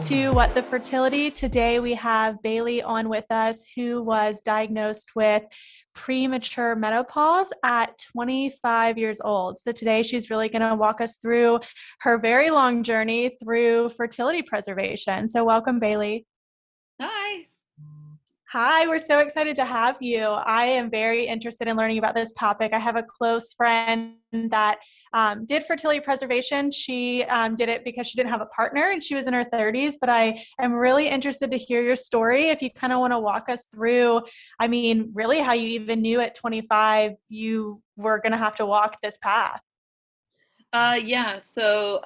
to What the Fertility. Today we have Bailey on with us, who was diagnosed with premature menopause at 25 years old. So today she's really going to walk us through her very long journey through fertility preservation. So welcome, Bailey. Hi. Hi, we're so excited to have you. I am very interested in learning about this topic. I have a close friend that did fertility preservation. She did it because she didn't have a partner and she was in her 30s, but I am really interested to hear your story. If you kind of want to walk us through, really how you even knew at 25 you were going to have to walk this path. Yeah, so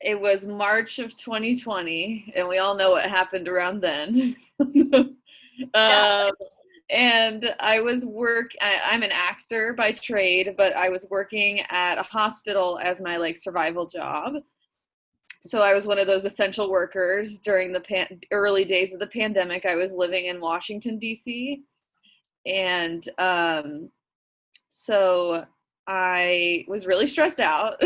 it was March of 2020, and we all know what happened around then. Yeah. um, and I'm an actor by trade, but I was working at a hospital as my survival job. So I was one of those essential workers during the early days of the pandemic. I was living in Washington, D.C. And so I was really stressed out.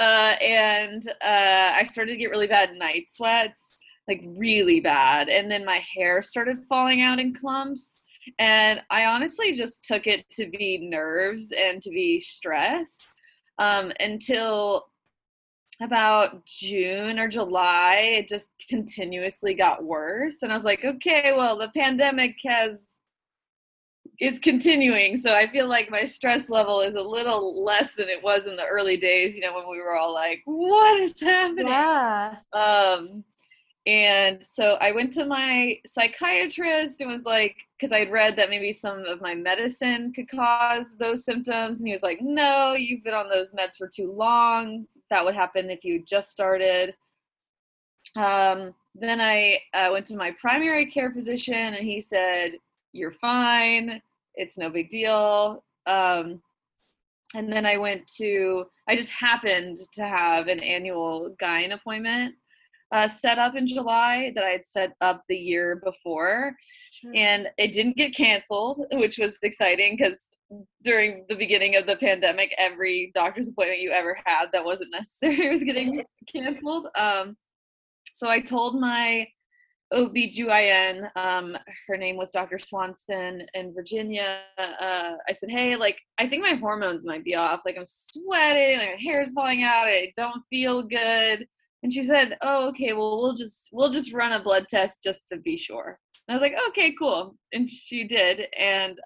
And I started to get really bad night sweats, like really bad. And then my hair started falling out in clumps. And I honestly just took it to be nerves and to be stress, until about June or July. It just continuously got worse. And I was like, okay, well, the pandemic is continuing. So I feel like my stress level is a little less than it was in the early days, when we were all like, what is happening? Yeah. And so I went to my psychiatrist and was like, because I'd read that maybe some of my medicine could cause those symptoms. And he was like, no, you've been on those meds for too long. That would happen if you just started. Then I went to my primary care physician and he said, you're fine. It's no big deal. And then I just happened to have an annual gyne appointment set up in July that I had set up the year before. Sure. And it didn't get canceled, which was exciting because during the beginning of the pandemic, every doctor's appointment you ever had that wasn't necessary was getting canceled. So I told my OBGYN, her name was Dr. Swanson in Virginia. I said, hey, I think my hormones might be off. I'm sweating, my hair's falling out. I don't feel good. And she said, oh, okay, well, we'll just run a blood test just to be sure. And I was like, okay, cool. And she did, and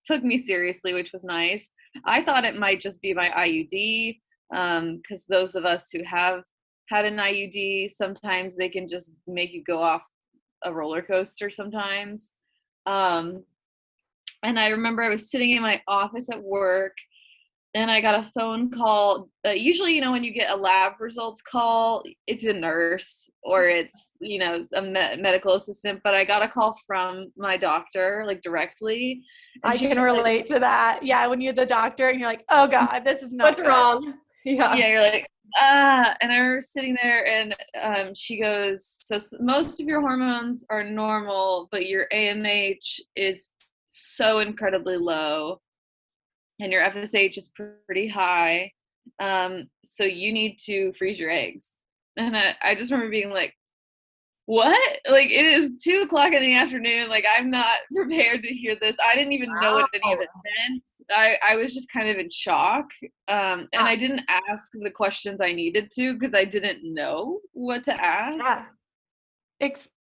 took me seriously, which was nice. I thought it might just be my IUD, because those of us who have had an IUD, sometimes they can just make you go off a roller coaster sometimes. And I remember I was sitting in my office at work and I got a phone call. Usually, when you get a lab results call, it's a nurse or it's, a medical assistant, but I got a call from my doctor, directly. I can relate to that. Yeah, when you're the doctor and you're like, oh God, this is not what's good. wrong? Yeah, you're like, and I remember sitting there and she goes, so most of your hormones are normal, but your AMH is so incredibly low and your FSH is pretty high. So you need to freeze your eggs. And I just remember being like, what? It is 2:00 in the afternoon. I'm not prepared to hear this. I didn't even know what any of it meant. I was just kind of in shock. And I didn't ask the questions I needed to because I didn't know what to ask. Yeah.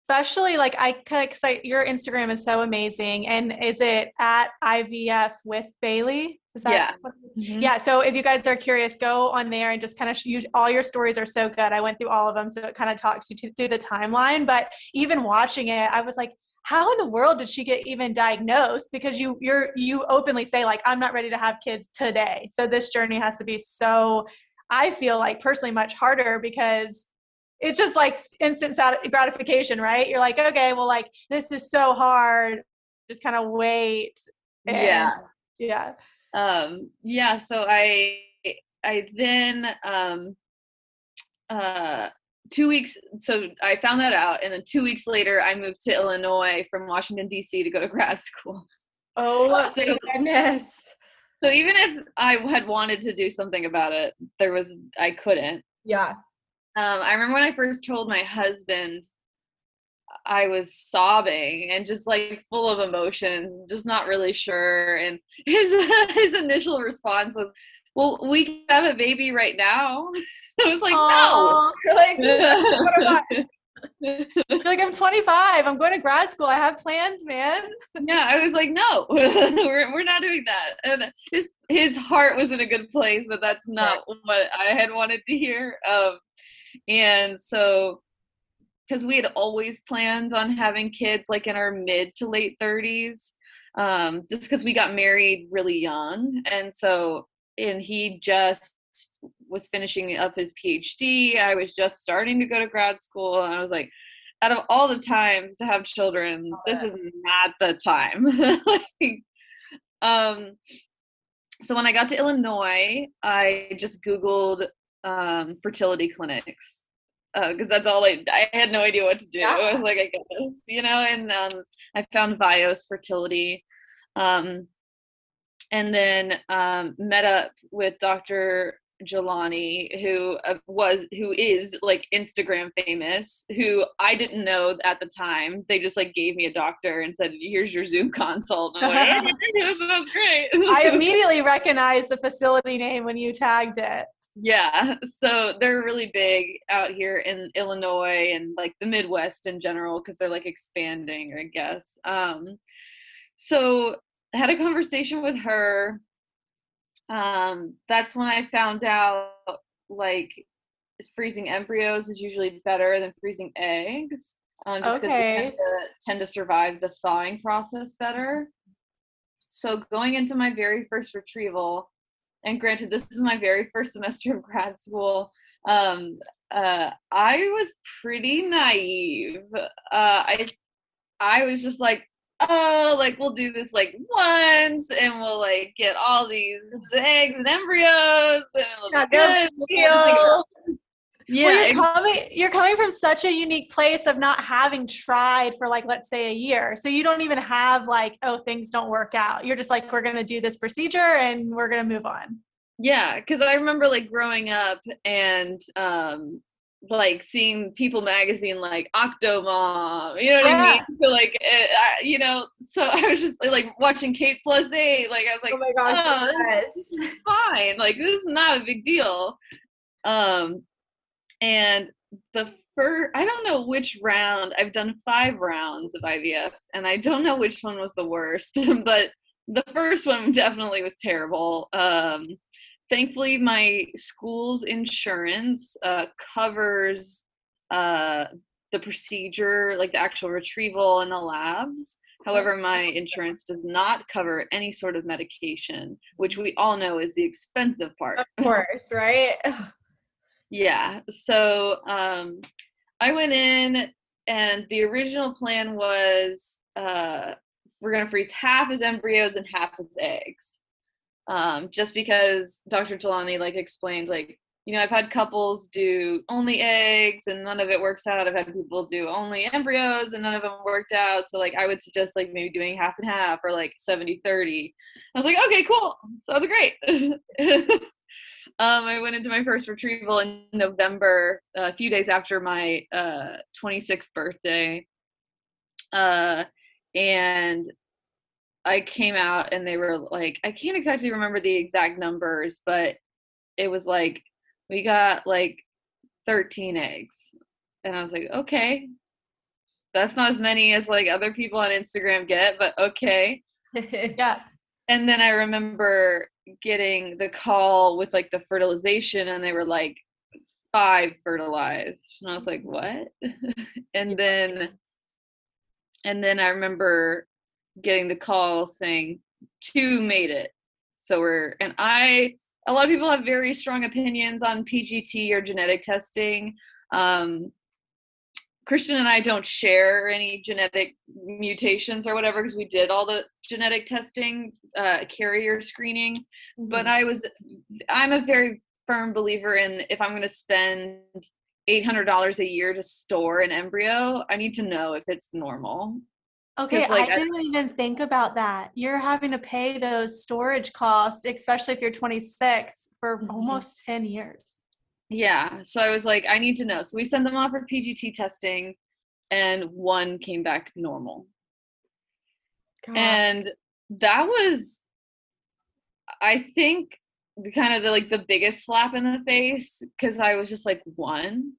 Especially your Instagram is so amazing. And is it at IVF with Bailey? Is that Yeah. So if you guys are curious, go on there and just kind of all your stories are so good. I went through all of them. So it kind of talks you through the timeline, but even watching it, I was like, how in the world did she get even diagnosed? Because you openly say I'm not ready to have kids today. So this journey has to be so, I feel personally much harder because it's just instant gratification, right? You're like, okay, well, this is so hard. Just kind of wait. Yeah. Yeah. So I then 2 weeks, so I found that out, and then 2 weeks later I moved to Illinois from Washington DC to go to grad school. Oh, thank goodness. So even if I had wanted to do something about it, I couldn't. Yeah. I remember when I first told my husband, I was sobbing and just like full of emotions, just not really sure. And his his initial response was, "Well, we can have a baby right now." I was like, "No." You're like, "No." You're like, I'm 25. I'm going to grad school. I have plans, man. Yeah, I was like, "No, we're not doing that." And his heart was in a good place, but that's not what I had wanted to hear. And so, because we had always planned on having kids like in our mid to late 30s, just because we got married really young. And so, and he just was finishing up his PhD. I was just starting to go to grad school. And I was like, out of all the times to have children, this is not the time. Like, so when I got to Illinois, I just Googled fertility clinics, because that's all I had no idea what to do. I was like, I guess, and I found Vios Fertility, and then met up with Dr. Jelani, who is like Instagram famous, who I didn't know at the time. They just like gave me a doctor and said, "Here's your Zoom consult." And I'm like, "Oh, this sounds great." I immediately recognized the facility name when you tagged it. Yeah, so they're really big out here in Illinois and like the Midwest in general, because they're like expanding, I guess. So I had a conversation with her. That's when I found out like freezing embryos is usually better than freezing eggs, just because they tend to survive the thawing process better. So going into my very first retrieval, and granted, this is my very first semester of grad school, I was pretty naive. I was just like, oh, like we'll do this like once, and we'll like get all these eggs and embryos, and it'll be good. Yeah, well, you're coming from such a unique place of not having tried for like, let's say a year. So you don't even have like, oh, things don't work out. You're just like, we're going to do this procedure and we're going to move on. Yeah, because I remember like growing up and like seeing People magazine like Octomom, you know what I mean? So like, so I was just like watching Kate Plus 8, like I was like, oh my gosh, this is fine. Like this is not a big deal. And I don't know which round, I've done 5 rounds of IVF, and I don't know which one was the worst, but the first one definitely was terrible. Thankfully, my school's insurance covers the procedure, like the actual retrieval and the labs. However, my insurance does not cover any sort of medication, which we all know is the expensive part. Of course, right? Yeah, so I went in, and the original plan was we're going to freeze half as embryos and half as eggs. Just because Dr. Jelani like explained, like, I've had couples do only eggs and none of it works out. I've had people do only embryos and none of them worked out. So like I would suggest like maybe doing half and half, or like 70-30. I was like, okay, cool. Sounds great. I went into my first retrieval in November, a few days after my 26th birthday. And I came out and they were like, I can't exactly remember the exact numbers, but it was like, we got like 13 eggs. And I was like, okay, that's not as many as like other people on Instagram get, but okay. Yeah. And then I remember getting the call with like the fertilization, and they were like 5 fertilized. And I was like, what? and then I remember getting the call saying 2 made it. So a lot of people have very strong opinions on PGT or genetic testing. Christian and I don't share any genetic mutations or whatever, because we did all the genetic testing, carrier screening. Mm-hmm. But I'm a very firm believer in, if I'm going to spend $800 a year to store an embryo, I need to know if it's normal. Okay, like, I didn't even think about that. You're having to pay those storage costs, especially if you're 26, for almost 10 years. Yeah. So I was like, I need to know. So we sent them off for PGT testing, and one came back normal. God. And that was, I think, the biggest slap in the face, because I was just like, one?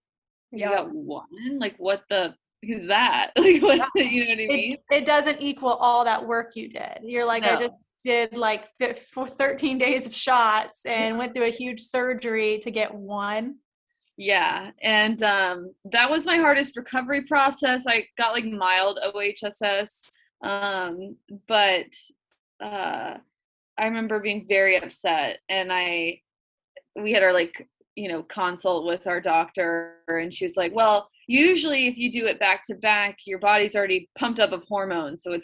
You got one? Like, what the is that? Like, what, you know what I mean? It doesn't equal all that work you did. You're like, No. I just did like for 13 days of shots and went through a huge surgery to get one. Yeah. And that was my hardest recovery process. I got like mild OHSS. But I remember being very upset, and we had our consult with our doctor, and she was like, well, usually if you do it back to back, your body's already pumped up of hormones, so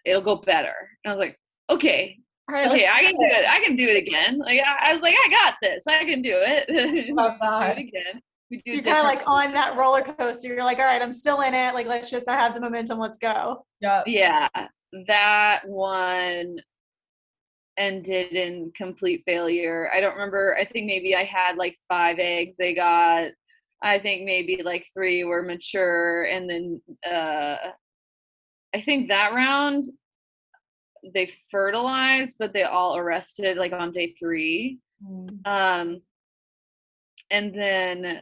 it'll go better. And I was like, okay, I can do it. I can do it again. Like, I was like, I got this. I can do it. Love Do that. it again. You're kind of like on that roller coaster. You're like, all right, I'm still in it. Like, I have the momentum. Let's go. Yeah. That one ended in complete failure. I don't remember. I think maybe I had like 5 eggs they got. I think maybe like 3 were mature. And then I think that round they fertilized, but they all arrested like on day 3. And then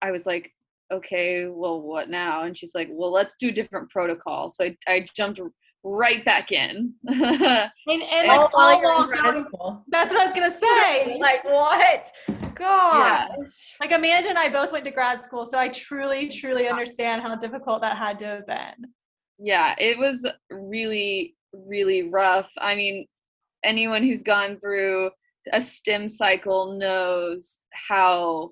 I was like, okay, well, what now? And she's like, well, let's do a different protocol. So I jumped right back in. and like, all while going, that's what I was gonna say. Like, what? God. Yeah. Like, Amanda and I both went to grad school, so I truly, truly understand how difficult that had to have been. Yeah, it was really, really rough. I mean, anyone who's gone through a stim cycle knows how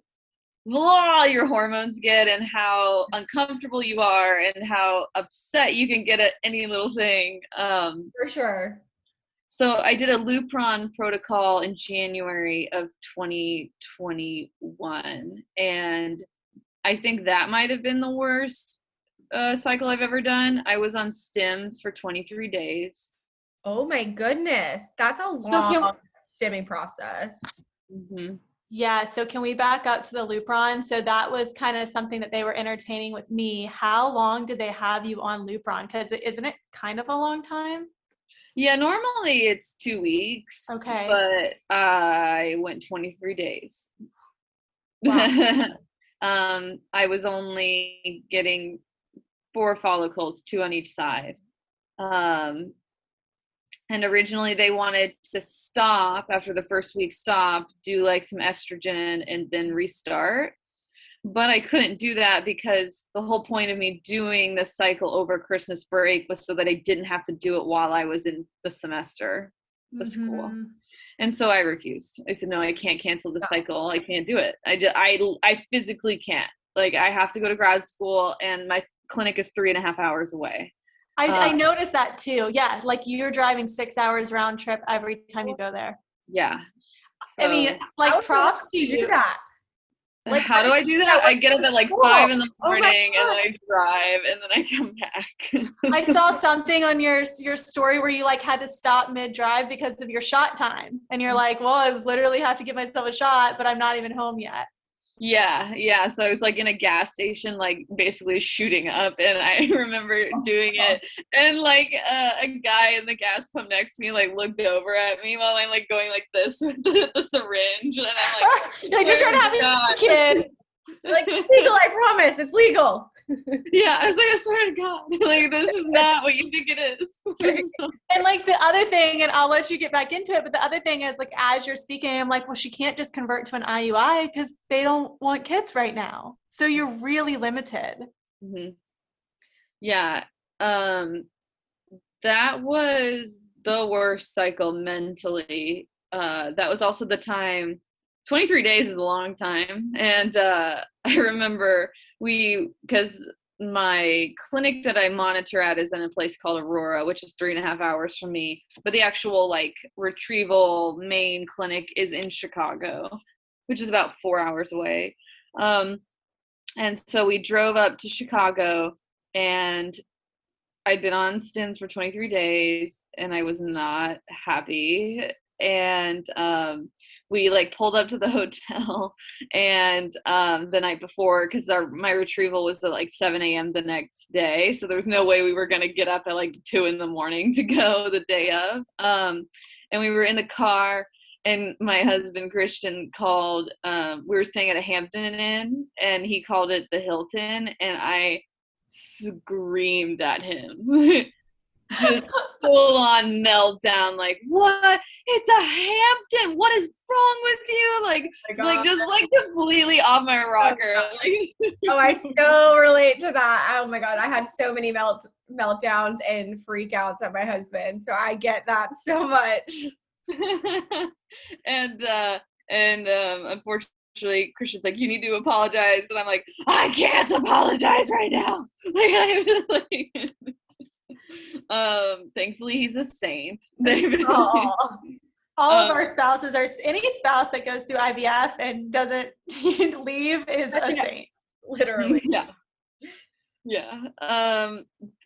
your hormones get, and how uncomfortable you are, and how upset you can get at any little thing. For sure. So I did a Lupron protocol in January of 2021, and I think that might have been the worst cycle I've ever done. I was on stims for 23 days. Oh my goodness. That's a long stimming process. Mm-hmm. Yeah. So can we back up to the Lupron? So that was kind of something that they were entertaining with me. How long did they have you on Lupron? Because isn't it kind of a long time? Yeah, normally it's 2 weeks. Okay. But I went 23 days. Wow. I was only getting 4 follicles, 2 on each side. And originally they wanted to stop after the first week, do like some estrogen and then restart. But I couldn't do that, because the whole point of me doing the cycle over Christmas break was so that I didn't have to do it while I was in the semester of school. And so I refused. I said, no, I can't cancel the cycle. I can't do it. I physically can't. Like, I have to go to grad school, and my clinic is 3.5 hours away. I noticed that too. Yeah. Like, you're driving 6 hours round trip every time you go there. Yeah. So, I mean, like, props to you. Like, how do I do that? I get up at like 5 in the morning, and then I drive, and then I come back. I saw something on your story where you like had to stop mid-drive because of your shot time. And you're like, well, I literally have to give myself a shot, but I'm not even home yet. Yeah. So I was like in a gas station, like basically shooting up, and I remember doing it, and like a guy in the gas pump next to me like looked over at me while I'm like going like this with the syringe, and I'm like, like, just trying to have a kid. Like, it's legal, I promise, it's legal. Yeah, I was like, I swear to God, like, this is not what you think it is. And like, the other thing, and I'll let you get back into it, but the other thing is, like, as you're speaking, I'm like, well, she can't just convert to an IUI because they don't want kids right now. So you're really limited. Mm-hmm. Yeah. That was the worst cycle mentally. That was also the time, 23 days is a long time. And I remember because my clinic that I monitor at is in a place called Aurora, which is 3.5 hours from me. But the actual like retrieval main clinic is in Chicago, which is about 4 hours away. And so we drove up to Chicago, and I'd been on stims for 23 days, and I was not happy. And we like pulled up to the hotel, and the night before, because my retrieval was at like 7 a.m. the next day, so there was no way we were gonna get up at like 2 a.m. to go the day of. And we were in the car, and my husband Christian called. We were staying at a Hampton Inn, and he called it the Hilton, and I screamed at him. Just full on meltdown, like, what? It's a Hampton. What is wrong with you? Like just like completely off my rocker. Oh, I so relate to that. Oh my God, I had so many meltdowns and freakouts at my husband, so I get that so much. and unfortunately, Christian's like, you need to apologize, and I'm like, I can't apologize right now. Thankfully he's a saint. All of our spouses are, any spouse that goes through IVF and doesn't leave is a saint. Literally. Yeah.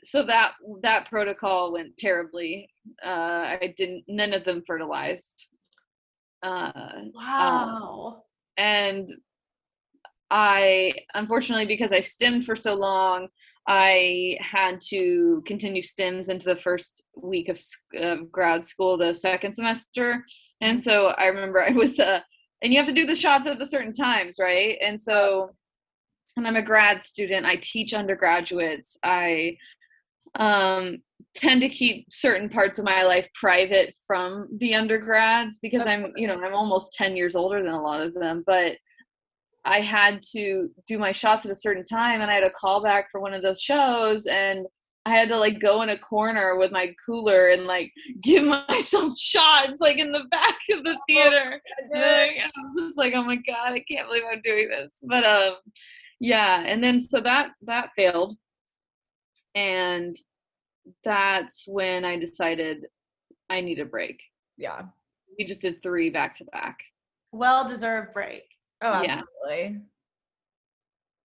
So that protocol went terribly. None of them fertilized. Wow. And I, unfortunately, because I stemmed for so long, I had to continue stims into the first week of grad school, the second semester. And so I remember I was, and you have to do the shots at the certain times, right? And so when I'm a grad student, I teach undergraduates. I tend to keep certain parts of my life private from the undergrads because I'm almost 10 years older than a lot of them, but I had to do my shots at a certain time, and I had a call back for one of those shows, and I had to like go in a corner with my cooler and like give myself shots like in the back of the theater. I'm just like, oh my God, I can't believe I'm doing this. But yeah, and then so that failed, and that's when I decided I need a break. Yeah, we just did 3 back to back. Well-deserved break. Oh, absolutely.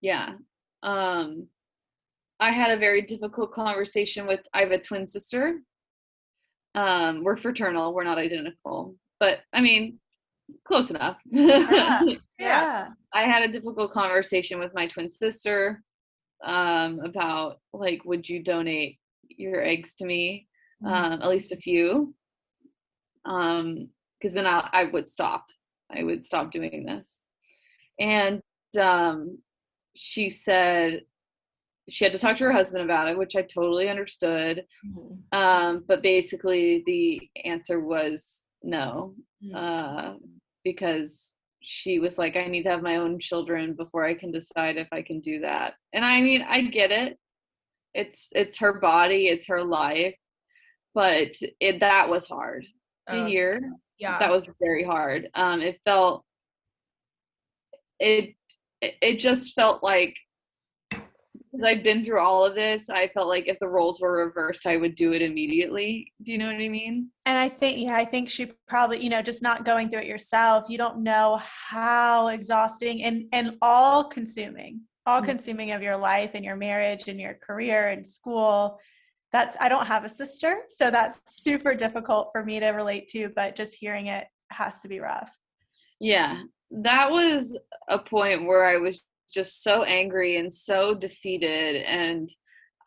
Yeah. I had a very difficult conversation I have a twin sister. We're fraternal, we're not identical, but I mean, close enough. Yeah. I had a difficult conversation with my twin sister about like, would you donate your eggs to me? At least a few. Because then I would stop doing this. And she said she had to talk to her husband about it, which I totally understood. But basically the answer was no, because she was like, I need to have my own children before I can decide if I can do that. And I mean, I get it. It's her body, it's her life, but that was hard to hear. Yeah, that was very hard. It just felt like, because I've been through all of this, I felt like if the roles were reversed, I would do it immediately. Do you know what I mean? And I think she probably, just not going through it yourself, you don't know how exhausting and all consuming of your life and your marriage and your career and school. I don't have a sister, so that's super difficult for me to relate to, but just hearing it has to be rough. Yeah, that was a point where I was just so angry and so defeated, and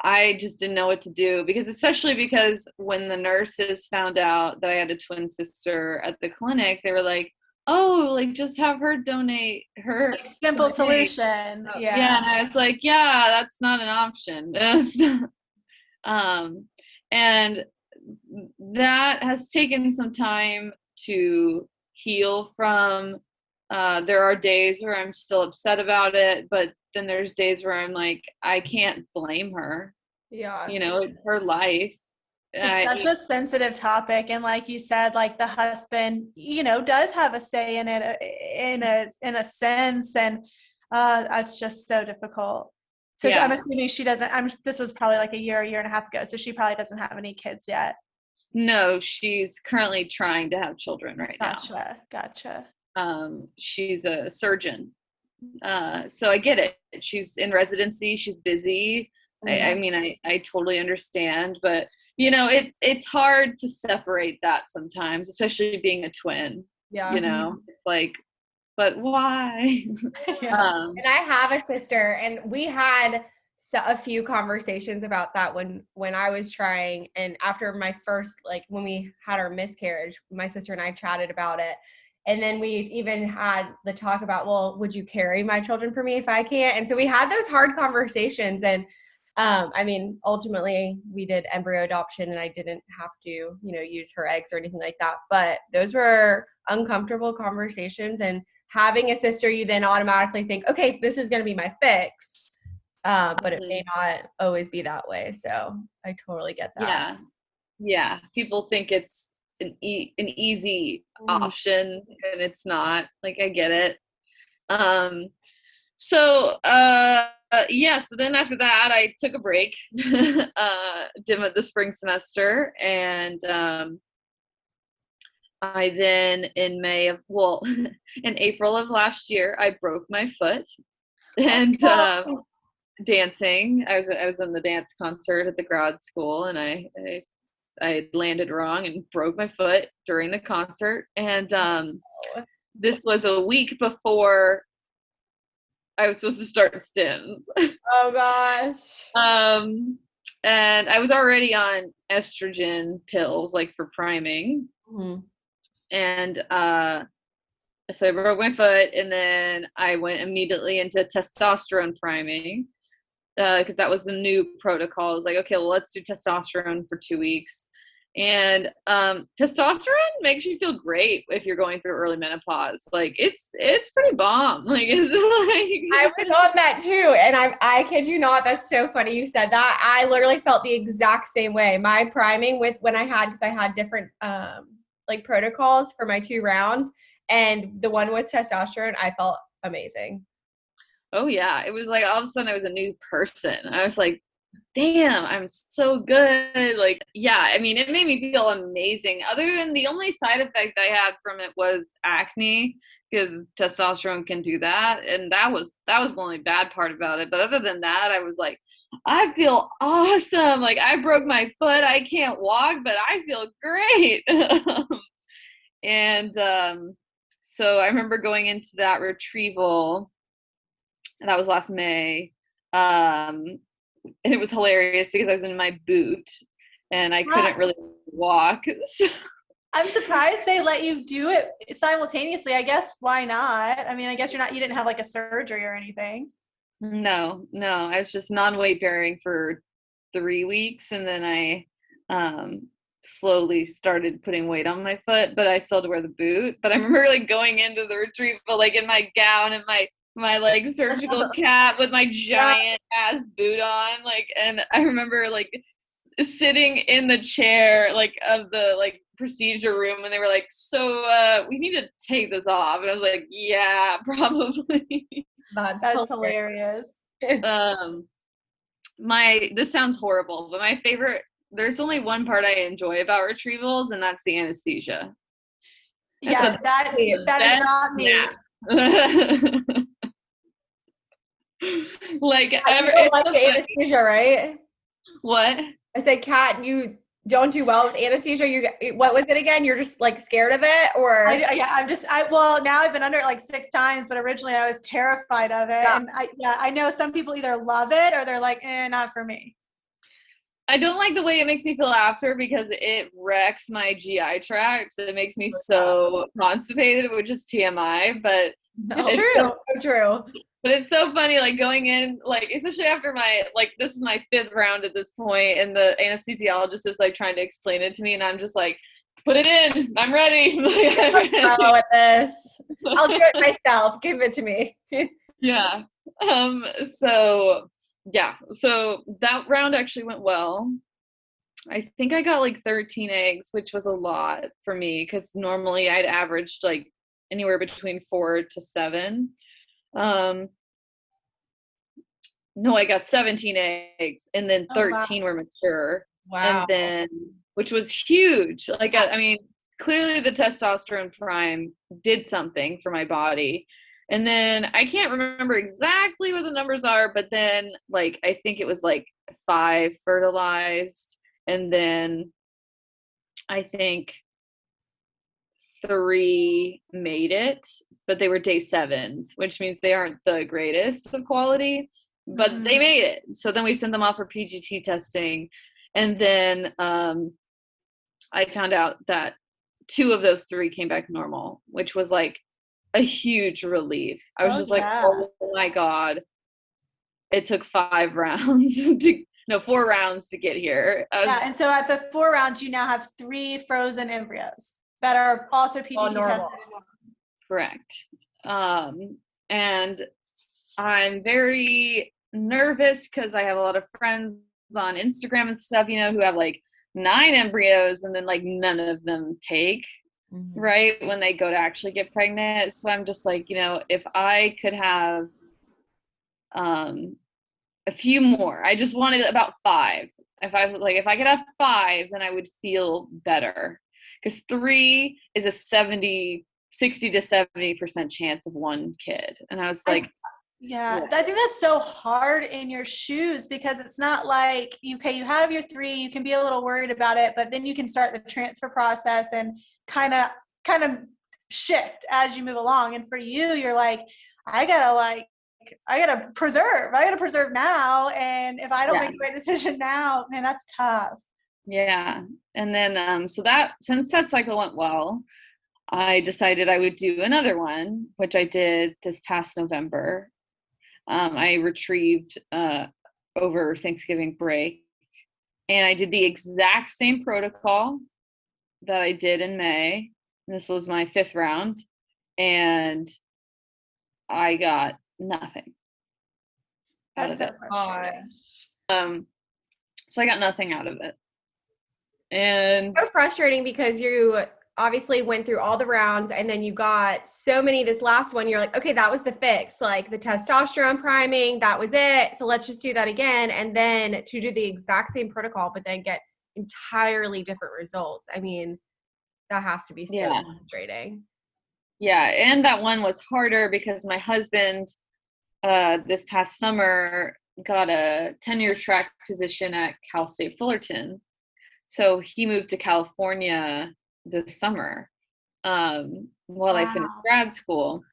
I just didn't know what to do, especially because when the nurses found out that I had a twin sister at the clinic, they were like, oh, like just have her donate her. Like, simple solution. Yeah, and I was like, yeah, that's not an option. And that has taken some time to heal from. There are days where I'm still upset about it, but then there's days where I'm like, I can't blame her. Yeah. It's her life. It's such a sensitive topic. And like you said, like the husband, does have a say in it in a sense. And that's just so difficult. So I'm assuming she doesn't, this was probably like a year and a half ago. So she probably doesn't have any kids yet. No, she's currently trying to have children right now. Gotcha. She's a surgeon. So I get it. She's in residency. She's busy. I mean, I totally understand, but it's hard to separate that sometimes, especially being a twin. Yeah. you know, it's like, but why? Yeah. And I have a sister, and we had a few conversations about that when I was trying, and after my first, like when we had our miscarriage, my sister and I chatted about it. And then we even had the talk about, well, would you carry my children for me if I can't? And so we had those hard conversations. And I mean, ultimately we did embryo adoption, and I didn't have to, use her eggs or anything like that. But those were uncomfortable conversations. And having a sister, you then automatically think, okay, this is going to be my fix. But it may not always be that way. So I totally get that. Yeah. People think it's an easy option, and it's not. Like, I get it. So then after that I took a break, did the spring semester, and I then in April of last year, I broke my foot, and dancing. I was in the dance concert at the grad school, and I landed wrong and broke my foot during the concert. And this was a week before I was supposed to start stims. Oh gosh. And I was already on estrogen pills, like for priming. And so I broke my foot, and then I went immediately into testosterone priming, because that was the new protocol. I was like, okay, well, let's do testosterone for 2 weeks. And testosterone makes you feel great if you're going through early menopause. Like, it's pretty bomb. Like, it's like I was on that too, and I kid you not, that's so funny you said that. I literally felt the exact same way. My priming because I had different like protocols for my 2 rounds, and the one with testosterone, I felt amazing. Oh yeah, it was like all of a sudden I was a new person. I was like, damn, I'm so good. Like, yeah, I mean, it made me feel amazing. Other than the only side effect I had from it was acne, because testosterone can do that, and that was the only bad part about it. But other than that, I was like, I feel awesome. Like, I broke my foot, I can't walk, but I feel great. And so I remember going into that retrieval, and that was last May. And it was hilarious because I was in my boot and I couldn't really walk. I'm surprised they let you do it simultaneously. I guess why not? I mean, I guess you didn't have like a surgery or anything. No, I was just non-weight bearing for 3 weeks, and then I slowly started putting weight on my foot, but I still had to wear the boot. But I remember like going into the retrieval like in my gown and my like surgical cap with my giant ass boot on, like, and I remember like sitting in the chair like of the like procedure room, and they were like, so we need to take this off, and I was like, yeah, probably. That's hilarious. This sounds horrible, but my favorite, there's only one part I enjoy about retrievals, and that's the anesthesia. Yeah, that is not me. Like, you don't like the anesthesia, right? What? I said, Kat, you don't do well with anesthesia. What was it again? You're just like scared of it, or? Well, now I've been under it like 6 times, but originally I was terrified of it. Yeah. And I know some people either love it or they're like, not for me. I don't like the way it makes me feel after, because it wrecks my GI tract. It makes me so constipated, which is TMI, but it's true. So true. But it's so funny, like going in, like, especially after this is my 5th round at this point, and the anesthesiologist is like trying to explain it to me, and I'm just like, put it in, I'm ready. I'm with this. I'll do it myself. Give it to me. Yeah. So that round actually went well. I think I got like 13 eggs, which was a lot for me, because normally I'd averaged like anywhere between 4 to 7. No, I got 17 eggs, and then 13 were mature. Wow. And then, which was huge. Like, I mean, clearly the testosterone prime did something for my body. And then I can't remember exactly what the numbers are, but then like, I think it was like 5 fertilized. And then I think 3 made it, but they were day 7s, which means they aren't the greatest of quality, but they made it. So then we sent them off for PGT testing. And then I found out that 2 of those 3 came back normal, which was like a huge relief. I was just like, oh my God. It took 5 rounds to, no, 4 rounds to get here. And so at the 4 rounds, you now have 3 frozen embryos that are also PGT tested. Correct. And I'm very nervous because I have a lot of friends on Instagram and stuff, you know, who have like 9 embryos and then like none of them take, right, when they go to actually get pregnant. So I'm just like, you know, if I could have a few more, I just wanted about 5. If I could have 5, then I would feel better, because 3 is a 60 to 70% chance of 1 kid. And I was like, I think that's so hard in your shoes, because it's not like, okay, you have your 3, you can be a little worried about it, but then you can start the transfer process and kind of shift as you move along. And for you, you're like, I gotta preserve now. And if I don't make the right decision now, man, that's tough. Yeah. And then, so that, since that cycle went well, I decided I would do another one, which I did this past November. I retrieved over Thanksgiving break, and I did the exact same protocol that I did in May. And this was my 5th round, and I got nothing. That's so frustrating. So I got nothing out of it. And so frustrating, because you obviously went through all the rounds and then you got so many this last one. You're like, okay, that was the fix, like the testosterone priming, that was it. So let's just do that again. And then to do the exact same protocol, but then get entirely different results. I mean, that has to be so frustrating. Yeah. And that one was harder because my husband, this past summer, got a tenure track position at Cal State Fullerton. So he moved to California this summer while I finished grad school.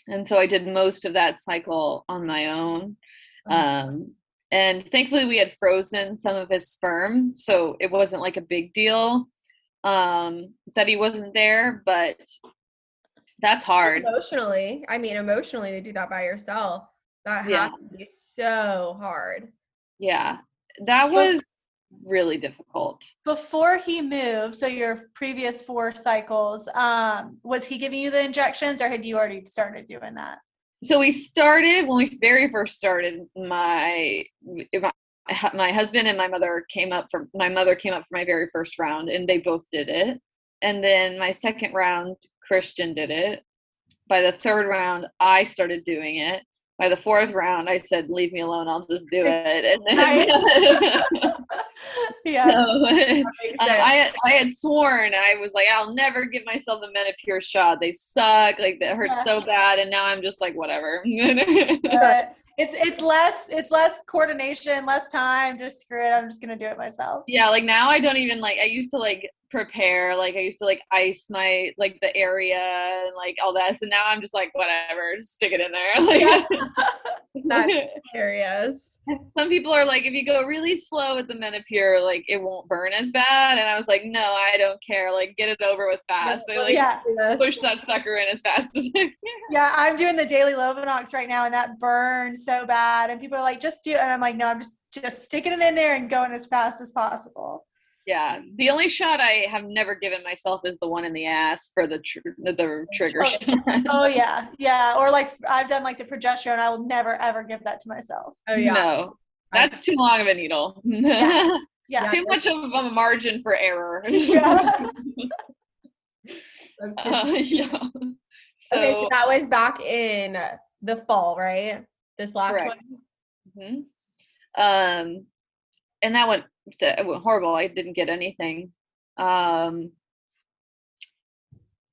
And so I did most of that cycle on my own. And thankfully we had frozen some of his sperm, so it wasn't like a big deal that he wasn't there, but that's hard. Emotionally to do that by yourself, that has to be so hard. Yeah, that was really difficult. Before he moved, so your previous 4 cycles, was he giving you the injections, or had you already started doing that? So we started, when we very first started, my husband and my mother came up for my very first round, and they both did it. And then my second round, Christian did it. By the 3rd round, I started doing it. By the 4th round, I said, leave me alone, I'll just do it. And then I had sworn, I was like, I'll never give myself a Menopause shot. They suck, like that hurts so bad. And now I'm just like, whatever. It's less coordination, less time, just screw it, I'm just gonna do it myself. Yeah, like now I don't even I used to prepare, I used to ice my the area and all that, so now I'm just like, whatever, just stick it in there. That's areas. Some people are like, if you go really slow with the Menopause, it won't burn as bad, and I was like, no, I don't care, get it over with fast. So push that sucker in as fast as I can. Yeah, I'm doing the daily Lovenox right now, and that burns so bad, and people are like, just do it, and I'm like, no, I'm just sticking it in there and going as fast as possible. Yeah, the only shot I have never given myself is the one in the ass for the trigger shot. Oh yeah, or I've done the progesterone. I will never ever give that to myself. Oh yeah, no, that's too long of a needle. Yeah. Too much of a margin for error. Yeah. Yeah. So that was back in the fall, right? This last one. Mm-hmm. And that went horrible. I didn't get anything. And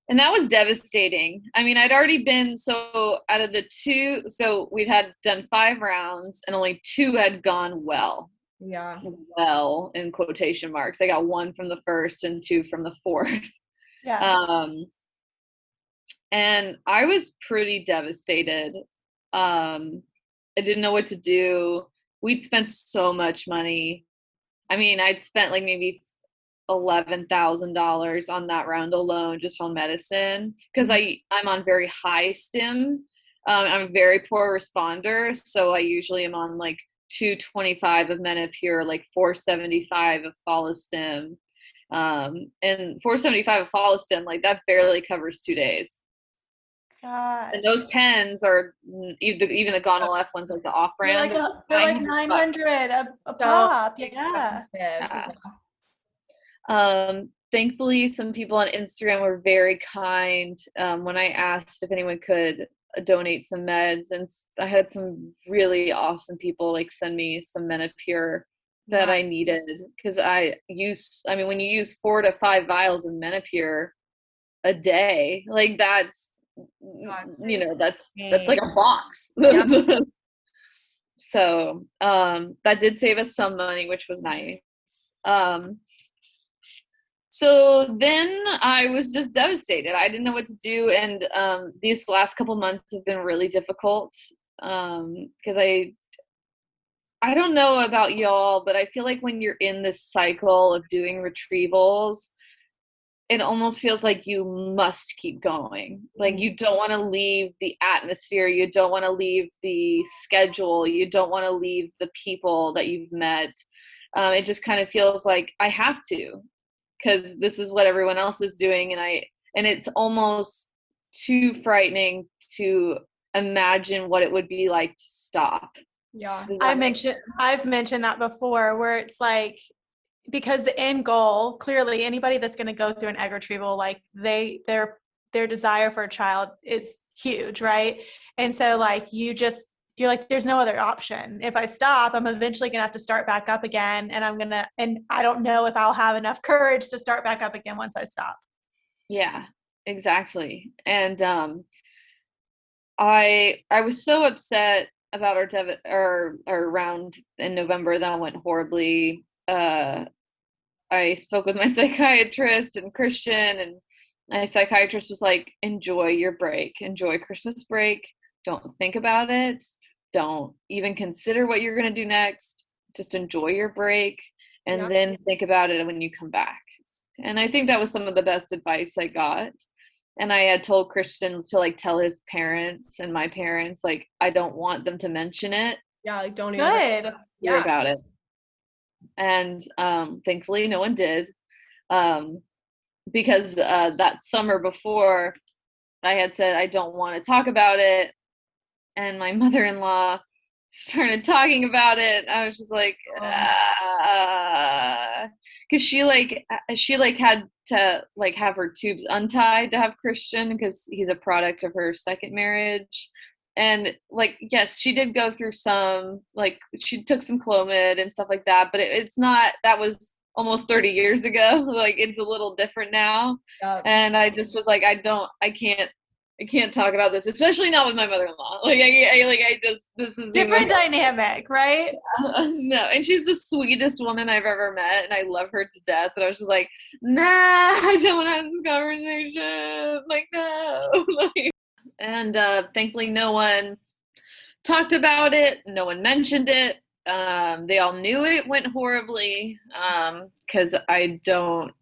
that was devastating. I mean, I'd already been, so out of the 2, so we've done 5 rounds and only 2 had gone well. Yeah. Well, in quotation marks. I got 1 from the 1st and 2 from the 4th. Yeah. And I was pretty devastated. I didn't know what to do. We'd spent so much money. I mean, I'd spent like maybe $11,000 on that round alone just on medicine because I'm on very high stim. I'm a very poor responder, so I usually am on like 225 of Menopure, like 475 of Follistim. And 475 of Follistim, like that barely covers 2 days. God. And those pens are even the Gonal F ones, like the off-brand. They're like 900 a pop. Yeah. Thankfully, some people on Instagram were very kind when I asked if anyone could donate some meds, and I had some really awesome people like send me some Menopure that I needed because when you use 4 to 5 vials of Menopure a day, like that's like a box. Yeah. So that did save us some money, which was nice. So then I was just devastated. I didn't know what to do. And these last couple months have been really difficult because I don't know about y'all, but I feel like when you're in this cycle of doing retrievals, it almost feels like you must keep going. Like you don't want to leave the atmosphere. You don't want to leave the schedule. You don't want to leave the people that you've met. It just kind of feels like I have to, because this is what everyone else is doing. And it's almost too frightening to imagine what it would be like to stop. Yeah. I've mentioned that before, where it's like, because the end goal, clearly anybody that's going to go through an egg retrieval, like their desire for a child is huge, right? And so like you're like, there's no other option. If I stop, I'm eventually going to have to start back up again, and I don't know if I'll have enough courage to start back up again once I stop. Yeah, exactly. And I was so upset about our round in November that went horribly. I spoke with my psychiatrist and Christian, and my psychiatrist was like, enjoy your break, enjoy Christmas break. Don't think about it. Don't even consider what you're going to do next. Just enjoy your break and then think about it when you come back. And I think that was some of the best advice I got. And I had told Christian to like tell his parents and my parents, like, I don't want them to mention it. Yeah, like don't even hear about it. And thankfully no one did, because that summer before I had said I don't want to talk about it, and my mother-in-law started talking about it. I was just like, because she had to like have her tubes untied to have Christian because he's a product of her second marriage. And like, yes, she did go through some, like she took some Clomid and stuff like that, but it's not, that was almost 30 years ago. Like it's a little different now. And I just was like, I can't talk about this, especially not with my mother-in-law. This is different dynamic, right? No, and she's the sweetest woman I've ever met, and I love her to death. But I was just like, nah, I don't want to have this conversation. Like, no. And thankfully, no one talked about it. No one mentioned it. They all knew it went horribly because I don't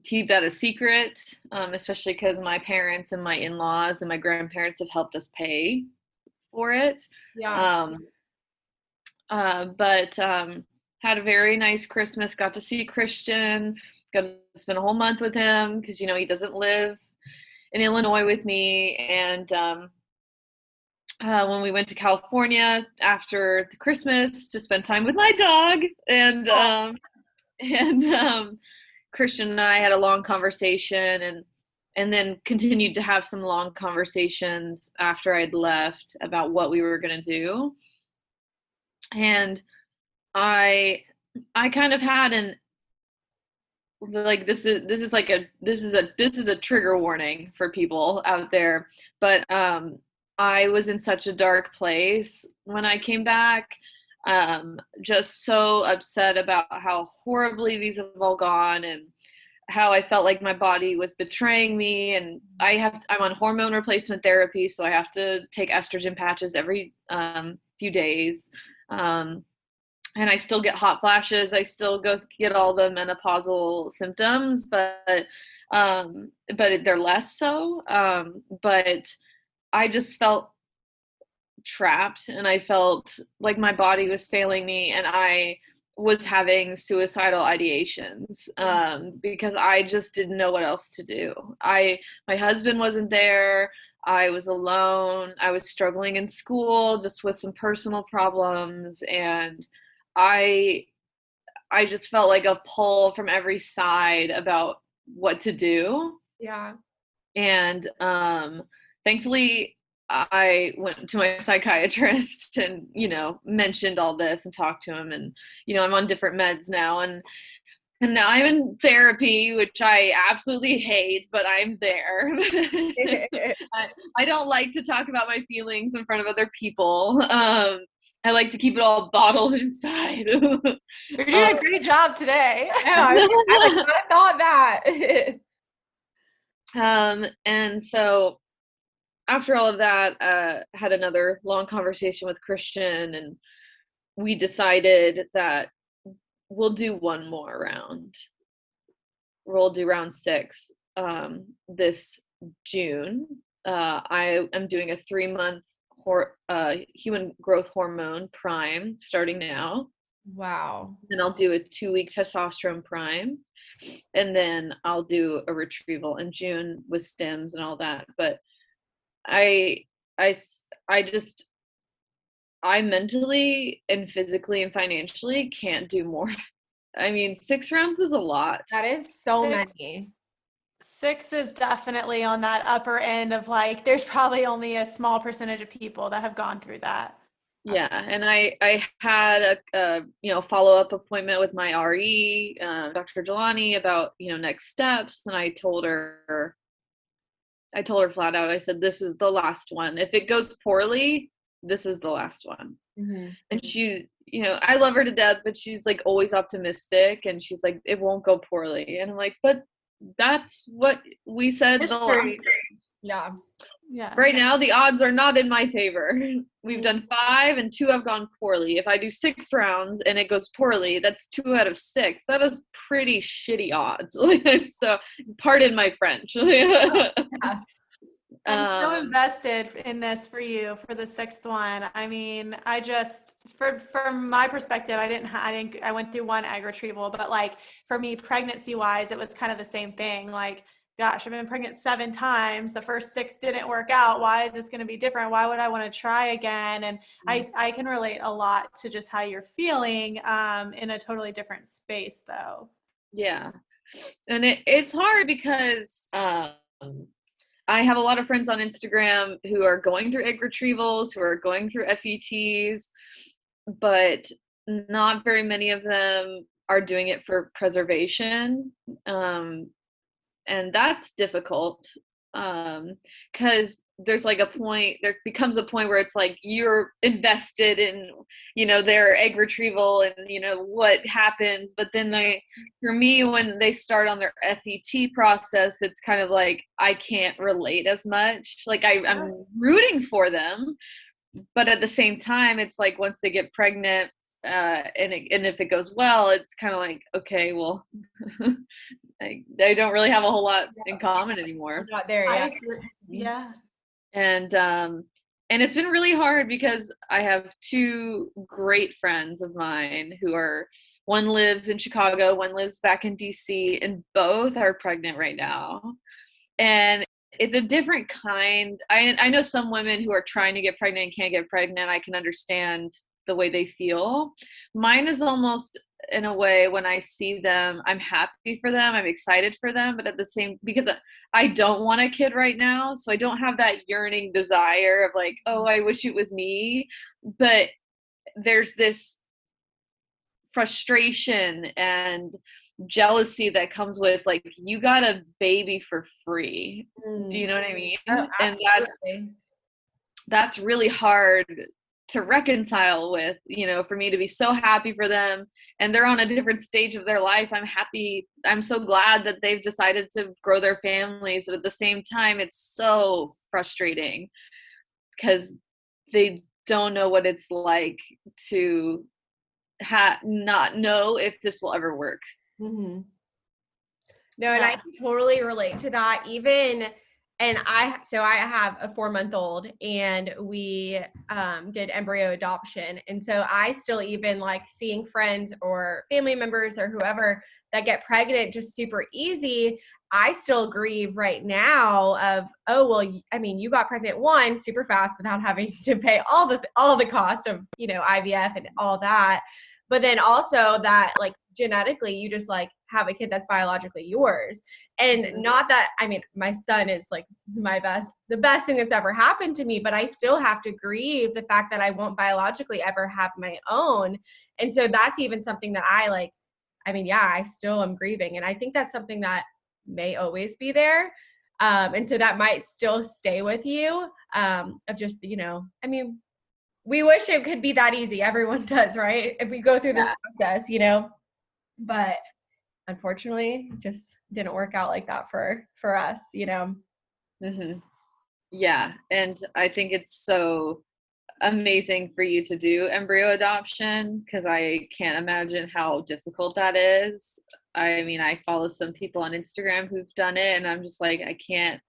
keep that a secret, especially because my parents and my in-laws and my grandparents have helped us pay for it. But had a very nice Christmas, got to see Christian, got to spend a whole month with him because, he doesn't live in Illinois with me. And when we went to California after the Christmas to spend time with my dog, and Christian and I had a long conversation, and then continued to have some long conversations after I'd left about what we were going to do. And I kind of had this is a trigger warning for people out there, but I was in such a dark place when I came back, just so upset about how horribly these have all gone, and how I felt like my body was betraying me, and I'm on hormone replacement therapy, so I have to take estrogen patches every few days. And I still get hot flashes. I still go get all the menopausal symptoms, but they're less so. But I just felt trapped, and I felt like my body was failing me, and I was having suicidal ideations because I just didn't know what else to do. My husband wasn't there. I was alone. I was struggling in school just with some personal problems, and I I just felt like a pull from every side about what to do. Yeah. And thankfully I went to my psychiatrist and, mentioned all this and talked to him, and, I'm on different meds now, and now I'm in therapy, which I absolutely hate, but I'm there. I don't like to talk about my feelings in front of other people. I like to keep it all bottled inside. You're doing a great job today. Yeah, I would not have thought that. And so after all of that, had another long conversation with Christian, and we decided that we'll do one more round. We'll do round 6 this June. I am doing a 3-month human growth hormone prime starting now. Wow. Then I'll do a 2-week testosterone prime, and then I'll do a retrieval in June with stims and all that. But I just I mentally and physically and financially can't do more. I mean, 6 rounds is a lot. That is so 6 many. 6 is definitely on that upper end of like, there's probably only a small percentage of people that have gone through that. Yeah, and I had a follow-up appointment with my RE, Dr. Jelani, about next steps, and I told her flat out, I said, this is the last one. If it goes poorly, this is the last one. Mm-hmm. And she, I love her to death, but she's like always optimistic, and she's like, it won't go poorly. And I'm like, but that's what we said the last. Yeah. Yeah. Right now, the odds are not in my favor. We've done 5 and 2 have gone poorly. If I do 6 rounds and it goes poorly, that's 2 out of 6. That is pretty shitty odds. So, pardon my French. Yeah. I'm so invested in this for you for the 6th one. I mean, I just, from my perspective, I went through one egg retrieval, but like for me, pregnancy wise, it was kind of the same thing. Like, gosh, I've been pregnant 7 times. The first 6 didn't work out. Why is this going to be different? Why would I want to try again? And I can relate a lot to just how you're feeling in a totally different space though. Yeah. And it's hard because I have a lot of friends on Instagram who are going through egg retrievals, who are going through FETs, but not very many of them are doing it for preservation. And that's difficult because there becomes a point where it's like you're invested in their egg retrieval and what happens, but then for me, when they start on their FET process, it's kind of like I can't relate as much. Like I'm rooting for them, but at the same time, it's like once they get pregnant, and if it goes well, it's kind of like, okay, well, I don't really have a whole lot in common anymore. Not there yet. Yeah. And it's been really hard because I have 2 great friends of mine one lives in Chicago, one lives back in DC, and both are pregnant right now. And it's a different kind. I know some women who are trying to get pregnant and can't get pregnant. I can understand the way they feel. Mine is almost in a way, when I see them, I'm happy for them, I'm excited for them, but at the same, because I don't want a kid right now, so I don't have that yearning desire of like, oh, I wish it was me. But there's this frustration and jealousy that comes with like, you got a baby for free. Do you know what I mean? Oh, and that's really hard to reconcile with, you know, for me to be so happy for them, and they're on a different stage of their life. I'm happy. I'm so glad that they've decided to grow their families, but at the same time, it's so frustrating because they don't know what it's like to not know if this will ever work. Mm-hmm. No, and I totally relate to that. And I have a 4-month-old, and we did embryo adoption. And so I still even like seeing friends or family members or whoever that get pregnant just super easy. I still grieve right now of, oh, well, I mean, you got pregnant super fast without having to pay all the cost of, you know, IVF and all that. But then also that like genetically you just like have a kid that's biologically yours. And not that, I mean, my son is like the best thing that's ever happened to me, but I still have to grieve the fact that I won't biologically ever have my own. And so that's even something that I still am grieving. And I think that's something that may always be there. And so that might still stay with you, of just, you know, I mean, we wish it could be that easy. Everyone does, right? If we go through this process, you know, but unfortunately it just didn't work out like that for us, you know. Mm-hmm. Yeah. And I think it's so amazing for you to do embryo adoption, because I can't imagine how difficult that is. I mean, I follow some people on Instagram who've done it, and I'm just like, I can't,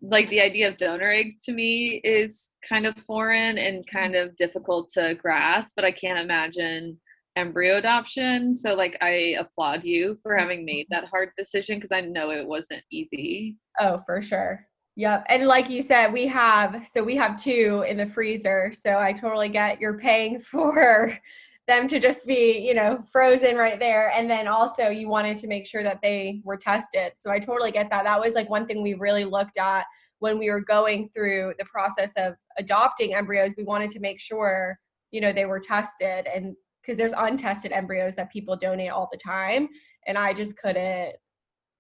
like, the idea of donor eggs to me is kind of foreign and kind of difficult to grasp, but I can't imagine embryo adoption. So like, I applaud you for having made that hard decision, because I know it wasn't easy. Oh, for sure. Yep. And like you said, we have 2 in the freezer. So I totally get you're paying for them to just be, you know, frozen right there. And then also you wanted to make sure that they were tested. So I totally get that. That was like one thing we really looked at when we were going through the process of adopting embryos. We wanted to make sure, you know, they were tested, and because there's untested embryos that people donate all the time. And I just couldn't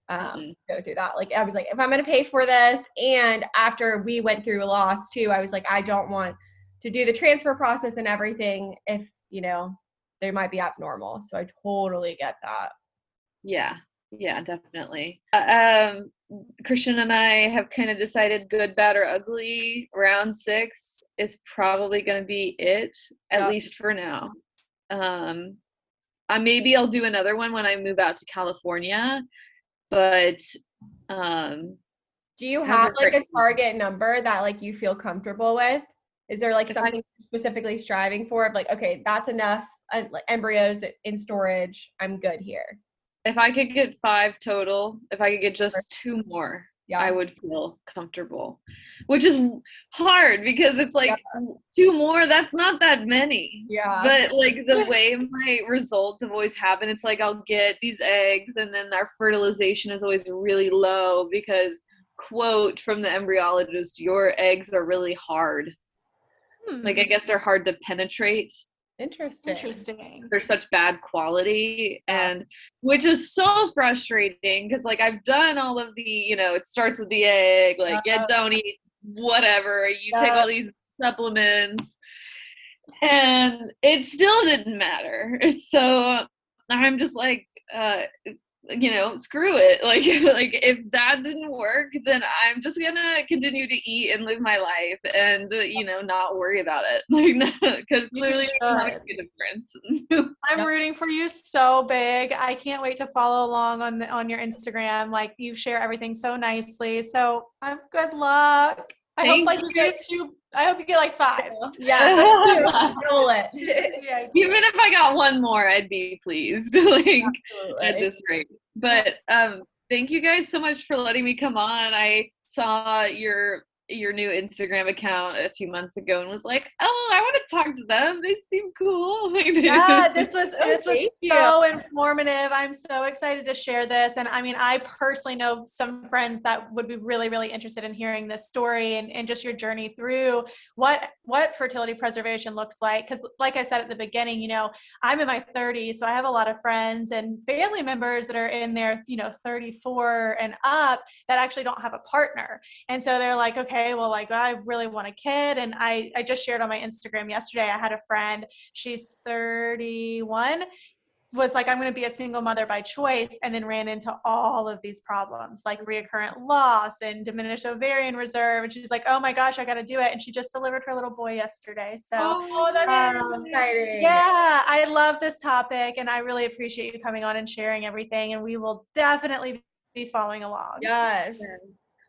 go through that. Like, I was like, if I'm going to pay for this, and after we went through a loss too, I was like, I don't want to do the transfer process and everything if, you know, they might be abnormal. So I totally get that. Yeah, definitely. Christian and I have kind of decided good, bad, or ugly. Round 6 is probably going to be it, at least for now. Maybe I'll do another one when I move out to California, but do you have like a target number that like you feel comfortable with? Is there like something specifically striving for, like, okay, that's enough embryos in storage, I'm good here? If I could get 5 total, if I could get just 2 more, I would feel comfortable, which is hard because it's like 2 more, that's not that many. But like the way my results have always happened, it's like I'll get these eggs and then our fertilization is always really low because, quote from the embryologist, your eggs are really hard. Like, I guess they're hard to penetrate. Interesting. They're such bad quality, and which is so frustrating because like I've done all of the, you know, it starts with the egg, like don't eat whatever, you take all these supplements, and it still didn't matter. So I'm just like, you know, screw it. Like if that didn't work, then I'm just gonna continue to eat and live my life and, you know, not worry about it. Like, because clearly it's not making a difference. I'm rooting for you so big. I can't wait to follow along on your Instagram. Like, you share everything so nicely. So good luck. I hope you get like 5. Yeah. Roll it. Even if I got 1 more, I'd be pleased. Like, at this rate. But thank you guys so much for letting me come on. I saw your new Instagram account a few months ago and was like, oh, I want to talk to them. They seem cool. Yeah, this was so informative. I'm so excited to share this. And I mean, I personally know some friends that would be really, really interested in hearing this story and just your journey through what fertility preservation looks like. Because like I said at the beginning, you know, I'm in my 30s, so I have a lot of friends and family members that are in their, you know, 34 and up that actually don't have a partner. And so they're like, okay, okay, well, like, I really want a kid. And I just shared on my Instagram yesterday, I had a friend, she's 31, was like, I'm going to be a single mother by choice, and then ran into all of these problems, like reoccurrent loss and diminished ovarian reserve. And she's like, oh my gosh, I got to do it. And she just delivered her little boy yesterday. So that's exciting. yeah, I love this topic, and I really appreciate you coming on and sharing everything. And we will definitely be following along. Yes.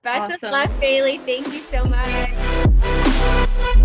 Best Awesome. of luck, Bailey. Thank you so much.